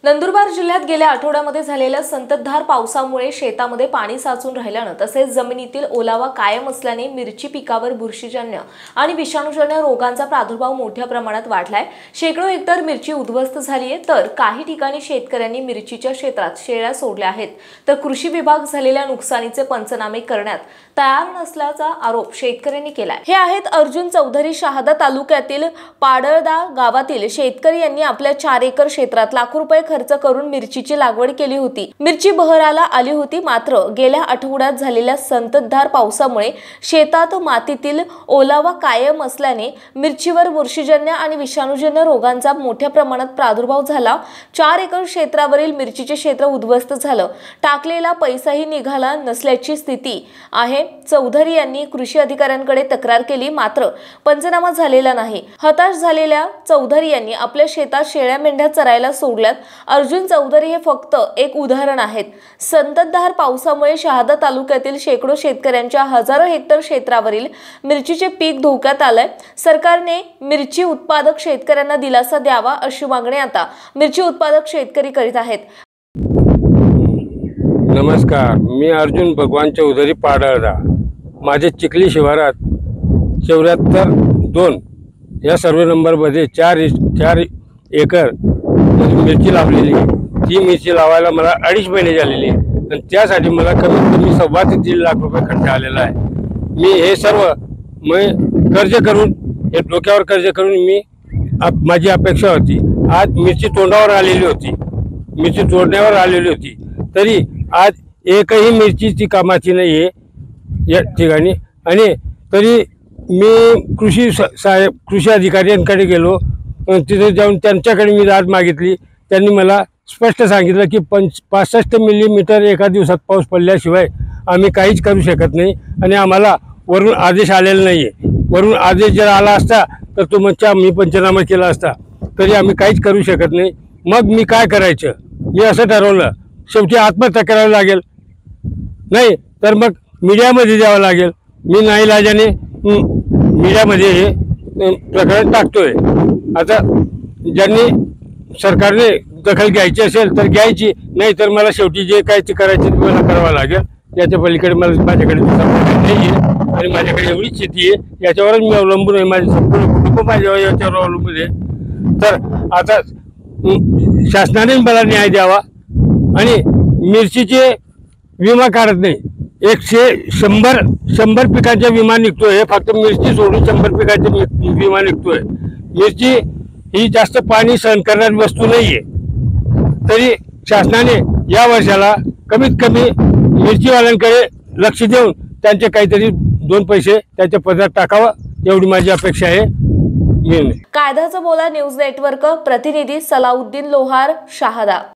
नंदुरबार जिल्ह्यात गेल्या आठवड्यामध्ये झालेल्या संततधार पावसामुळे शेतामध्ये पाणी साचून राहिल्याने तसेच जमिनीतील ओलावा कायम असल्याने मिरची पिकावर बुरशीजन्य आणि विषाणूजन्य रोगांचा प्रादुर्भाव मोठ्या प्रमाणात वाढलाय। शेकडो हेक्टर मिरची उद्ध्वस्त झाली आहे, तर काही ठिकाणी शेतकऱ्यांनी मिरचीच्या क्षेत्रात शेळ्या सोडल्या आहेत, तर कृषी विभाग झालेल्या नुकसानीचे पंचनामे करण्यात तयार नसल्याचा आरोप शेतकऱ्यांनी केलाय। हे आहेत अर्जुन चौधरी। शहादा तालुक्यातील पाडळदा गावातील शेतकरी यांनी आपल्या 4 एकर क्षेत्रात लाखो रुपये खर्च करून मिरचीची लागवड केली होती। मिरची बहराला आली होती, मात्र गेल्या आठवड्यात झालेल्या संततधार पावसामुळे शेतात मातीतील ओलावा कायम असल्याने मिरचीवर बुरशीजन्य आणि विषाणूजन्य रोगांचा मोठ्या प्रमाणात प्रादुर्भाव झाला। 4 एकर क्षेत्रावरील मिरचीचे क्षेत्र उद्ध्वस्त झालं, टाकलेला पैसाही निघाला नसल्याची स्थिती आहे। चौधरी यांनी कृषी अधिकाऱ्यांकडे तक्रार केली, मात्र पंचनामा झालेला नाही। हताश झालेल्या चौधरी यांनी आपल्या शेतात शेळ्या मेंढ्या चरायला सोडल्यात। अर्जुन चौधरी हे फक्त एक उदाहरण आहेत। संततधार पावसामुळे शहादा तालुक्यातील शेकडो शेतकऱ्यांच्या हजारो हेक्टर क्षेत्रावरील मिरचीचे पीक धोक्यात आलंय। सरकारने मिरची उत्पादक शेतकऱ्यांना दिलासा द्यावा अशी मागणी आता मिरची उत्पादक शेतकरी करीत आहेत। नमस्कार, मी अर्जुन भगवान चौधरी पाडळदा। माझे चिखली शिवारात 74-2 या सर्वे नंबरमध्ये 4 एकर मिरची लावलेली आहे। ती मिरची लावायला मला 2.5 महिने झालेले आणि त्यासाठी मला कमीत कमी 2.25 ते 3 लाख रुपये खर्च आलेला आहे। मी हे सर्व कर्ज करून, हे डोक्यावर कर्ज करून माझी अपेक्षा होती। आज मिरची तोंडावर आलेली होती, मिरची तोडण्यावर आलेली होती, तरी आज एकही मिरचीची कामाची नाही आहे या ठिकाणी। आणि तरी मी कृषी अधिकाऱ्यांकडे गेलो, तिथे जाऊन त्यांच्याकडे मी दाद मागितली। त्यांनी मला स्पष्ट सांगितलं की 65 मिलीमीटर एका दिवसात पाऊस पडल्याशिवाय आम्ही काहीच करू शकत नाही आणि आम्हाला वरून आदेश आलेला नाही आहे। वरून आदेश जर आला असता तर तो मी पंचनामा केला असता, तरी आम्ही काहीच करू शकत नाही। मग मी काय करायचं, मी असं ठरवलं, शेवटी आत्महत्या करावी लागेल, नाही तर मग मीडियामध्ये द्यावं लागेल। मी नाईलाजाने मीडियामध्ये हे प्रकरण टाकतोय। आता ज्यांनी सरकारने दखल घ्यायची असेल तर घ्यायची, नाही तर मला शेवटी जे काय ते करायचे ते मला करावं लागेल। याच्या पलीकडे माझ्याकडे नाही आहे आणि माझ्याकडे एवढीच शेती आहे, याच्यावरच मी अवलंबून आहे। माझे संपूर्ण कुटुंब माझ्यावर याच्यावर अवलंबून आहे। तर आता शासनाने मला न्याय द्यावा आणि मिरचीचे विमा काढत नाही। 100 पिकांचा विमा निघतोय, फक्त मिरची सोडून 100 पिकांचा विमा निघतोय। मिरची ही जास्त पाणी सहन करणारी वस्तू नाहीये, तरी शासनाने या वर्षाला कमीत कमी मिरचीवाल्यांकडे लक्ष देऊन त्यांचे काहीतरी 2 पैसे त्याच्या पदरात टाकावं, एवढी माझी अपेक्षा आहे। कायद्याचा बोला न्यूज नेटवर्क प्रतिनिधी सलाउद्दीन लोहार, शहादा।